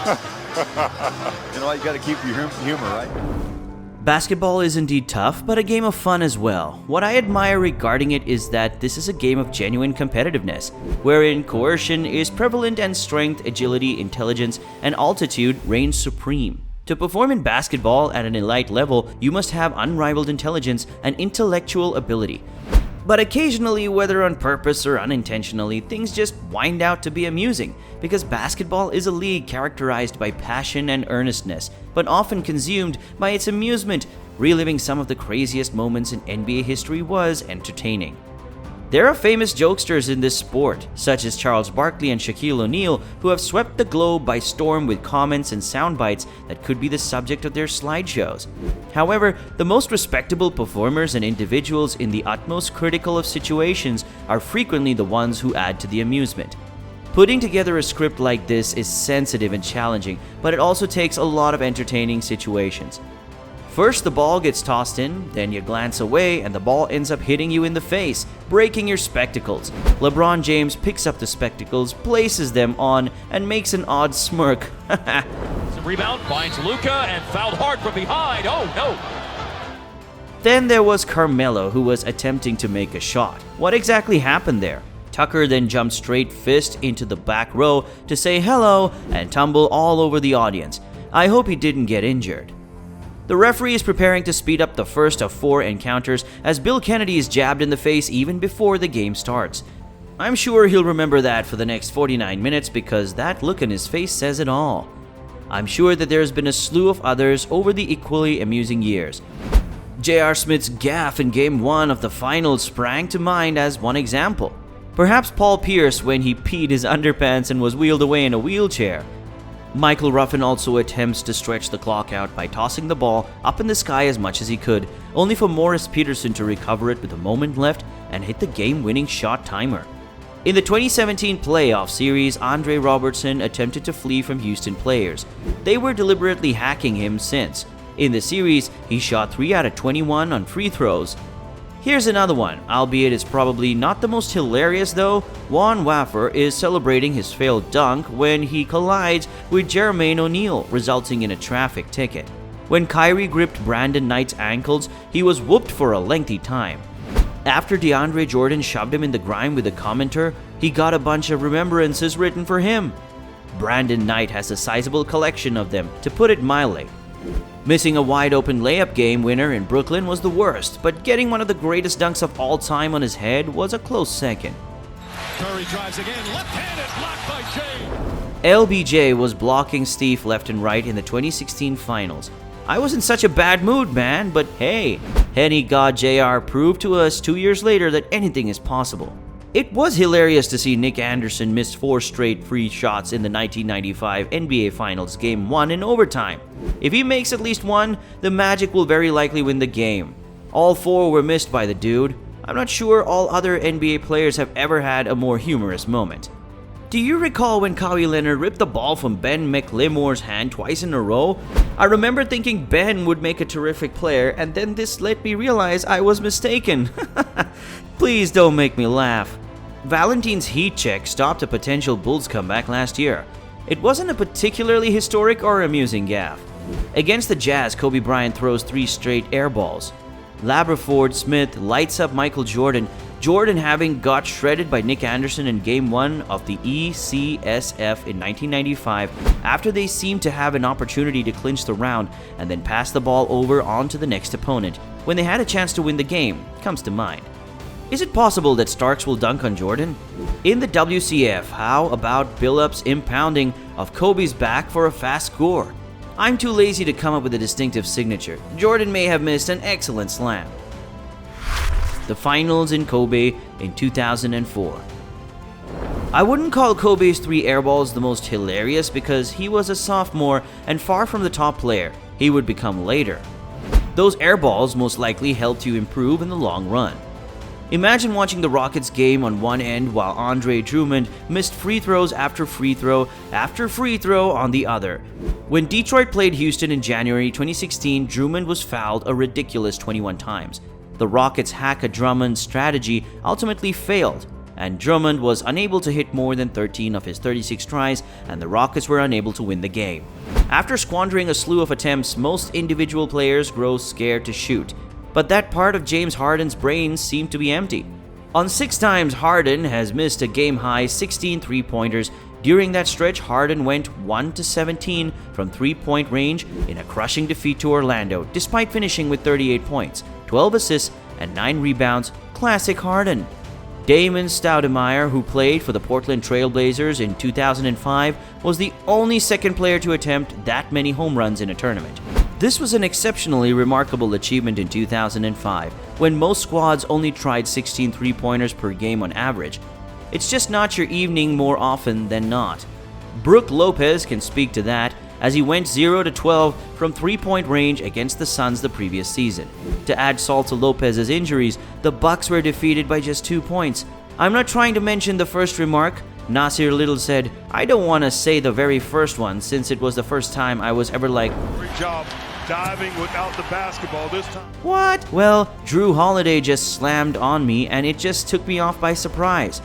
You know, you got to keep your humor, right? Basketball is indeed tough, but a game of fun as well. What I admire regarding it is that this is a game of genuine competitiveness, wherein coercion is prevalent and strength, agility, intelligence, and altitude reign supreme. To perform in basketball at an elite level, you must have unrivaled intelligence and intellectual ability. But occasionally, whether on purpose or unintentionally, things just wind out to be amusing, because basketball is a league characterized by passion and earnestness, but often consumed by its amusement. Reliving some of the craziest moments in NBA history was entertaining. There are famous jokesters in this sport, such as Charles Barkley and Shaquille O'Neal, who have swept the globe by storm with comments and sound bites that could be the subject of their slideshows. However, the most respectable performers and individuals in the utmost critical of situations are frequently the ones who add to the amusement. Putting together a script like this is sensitive and challenging, but it also takes a lot of entertaining situations. First, the ball gets tossed in, then you glance away and the ball ends up hitting you in the face, breaking your spectacles. LeBron James picks up the spectacles, places them on, and makes an odd smirk. Rebound, finds Luka and fouled hard from behind. Oh no! Then there was Carmelo, who was attempting to make a shot. What exactly happened there? Tucker then jumped straight fist into the back row to say hello and tumble all over the audience. I hope he didn't get injured. The referee is preparing to speed up the first of 4 encounters as Bill Kennedy is jabbed in the face even before the game starts. I'm sure he'll remember that for the next 49 minutes because that look in his face says it all. I'm sure that there's been a slew of others over the equally amusing years. J.R. Smith's gaffe in Game 1 of the finals sprang to mind as one example. Perhaps Paul Pierce when he peed his underpants and was wheeled away in a wheelchair. Michael Ruffin also attempts to stretch the clock out by tossing the ball up in the sky as much as he could, only for Morris Peterson to recover it with a moment left and hit the game-winning shot timer. In the 2017 playoff series, Andre Robertson attempted to flee from Houston players. They were deliberately hacking him since. In the series, he shot 3 out of 21 on free throws. Here's another one, albeit it's probably not the most hilarious though. Juan Waffer is celebrating his failed dunk when he collides with Jermaine O'Neal, resulting in a traffic ticket. When Kyrie gripped Brandon Knight's ankles, he was whooped for a lengthy time. After DeAndre Jordan shoved him in the grime with a commenter, he got a bunch of remembrances written for him. Brandon Knight has a sizable collection of them, to put it mildly. Missing a wide-open layup game winner in Brooklyn was the worst, but getting one of the greatest dunks of all time on his head was a close second. Curry drives again, left-handed, blocked by James. LBJ was blocking Steve left and right in the 2016 finals. I was in such a bad mood, man, but hey, Henny God JR proved to us 2 years later that anything is possible. It was hilarious to see Nick Anderson miss 4 straight free shots in the 1995 NBA Finals Game 1 in overtime. If he makes at least one, the Magic will very likely win the game. All 4 were missed by the dude. I'm not sure all other NBA players have ever had a more humorous moment. Do you recall when Kawhi Leonard ripped the ball from Ben McLemore's hand twice in a row? I remember thinking Ben would make a terrific player, and then this let me realize I was mistaken. Please don't make me laugh. Valentine's heat check stopped a potential Bulls comeback last year. It wasn't a particularly historic or amusing gaffe. Against the Jazz, Kobe Bryant throws 3 straight air balls. Labraford Smith lights up Michael Jordan, Jordan having got shredded by Nick Anderson in Game 1 of the ECSF in 1995 after they seemed to have an opportunity to clinch the round and then pass the ball over onto the next opponent when they had a chance to win the game, comes to mind. Is it possible that Starks will dunk on Jordan? In the WCF, how about Billup's impounding of Kobe's back for a fast score? I'm too lazy to come up with a distinctive signature. Jordan may have missed an excellent slam. The finals in Kobe in 2004. I wouldn't call Kobe's 3 airballs the most hilarious because he was a sophomore and far from the top player he would become later. Those airballs most likely helped you improve in the long run. Imagine watching the Rockets game on one end while Andre Drummond missed free throws after free throw after free throw on the other. When Detroit played Houston in January 2016, Drummond was fouled a ridiculous 21 times. The Rockets' hack-a-Drummond strategy ultimately failed. and Drummond was unable to hit more than 13 of his 36 tries, and the Rockets were unable to win the game. After squandering a slew of attempts, most individual players grow scared to shoot, but that part of James Harden's brain seemed to be empty. On 6 times, Harden has missed a game-high 16 three-pointers. During that stretch, Harden went 1-17 from three-point range in a crushing defeat to Orlando, despite finishing with 38 points, 12 assists, and 9 rebounds. Classic Harden. Damon Stoudemire, who played for the Portland Trail Blazers in 2005, was the only second player to attempt that many home runs in a tournament. This was an exceptionally remarkable achievement in 2005, when most squads only tried 16 three-pointers per game on average. It's just not your evening more often than not. Brook Lopez can speak to that, as he went 0-12 from three-point range against the Suns the previous season. To add salt to Lopez's injuries, the Bucks were defeated by just 2 points. I'm not trying to mention the first remark. Nasir Little said, "I don't want to say the very first one, since it was the first time I was ever like, Great job diving without the basketball this time. what?" Well, Drew Holiday just slammed on me, and it just took me off by surprise.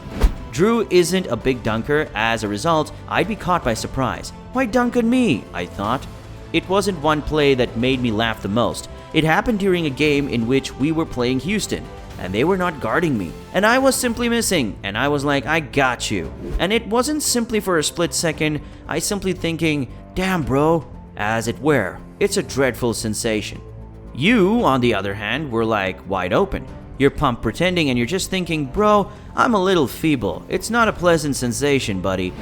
Drew isn't a big dunker. As a result, I'd be caught by surprise. Why dunk on me? I thought. It wasn't one play that made me laugh the most. It happened during a game in which we were playing Houston, and they were not guarding me, and I was simply missing, and I was like, I got you. And it wasn't simply for a split second. I simply thinking, damn bro, as it were. It's a dreadful sensation. You, on the other hand, were like wide open. You're pumped pretending, and you're just thinking, bro, I'm a little feeble. It's not a pleasant sensation, buddy.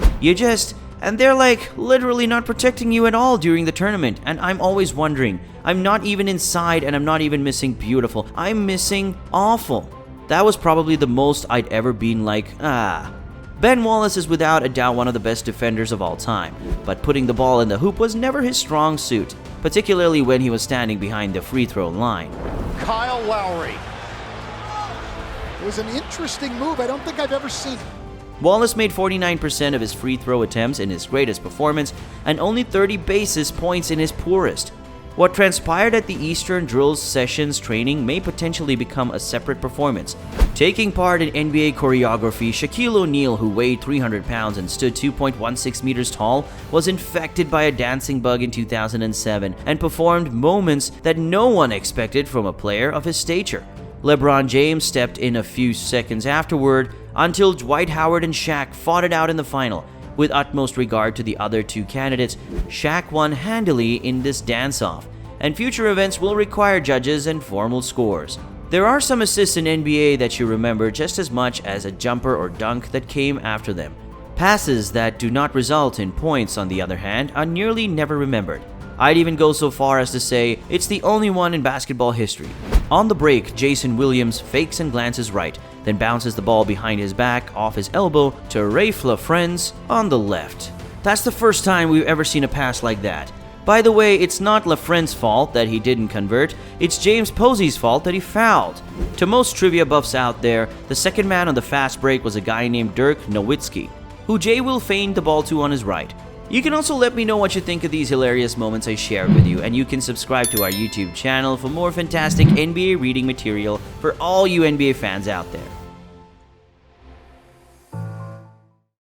And they're like literally not protecting you at all during the tournament, and I'm always wondering, I'm not even inside, and I'm not even missing beautiful. I'm missing awful. That was probably the most I'd ever been like, Ben Wallace is without a doubt one of the best defenders of all time, but putting the ball in the hoop was never his strong suit, particularly when he was standing behind the free throw line. Kyle Lowry. It was an interesting move. I don't think I've ever seen it. Wallace made 49% of his free throw attempts in his greatest performance and only 30 basis points in his poorest. What transpired at the Eastern Drills Sessions training may potentially become a separate performance. Taking part in NBA choreography, Shaquille O'Neal, who weighed 300 pounds and stood 2.16 meters tall, was infected by a dancing bug in 2007 and performed moments that no one expected from a player of his stature. LeBron James stepped in a few seconds afterward until Dwight Howard and Shaq fought it out in the final. With utmost regard to the other 2 candidates, Shaq won handily in this dance-off, and future events will require judges and formal scores. There are some assists in NBA that you remember just as much as a jumper or dunk that came after them. Passes that do not result in points, on the other hand, are nearly never remembered. I'd even go so far as to say it's the only one in basketball history. On the break, Jason Williams fakes and glances right, then bounces the ball behind his back off his elbow to Raef LaFrentz on the left. That's the first time we've ever seen a pass like that. By the way, it's not LaFrentz's fault that he didn't convert, it's James Posey's fault that he fouled. To most trivia buffs out there, the second man on the fast break was a guy named Dirk Nowitzki, who Jay will feign the ball to on his right. You can also let me know what you think of these hilarious moments I shared with you, and you can subscribe to our YouTube channel for more fantastic NBA reading material for all you NBA fans out there.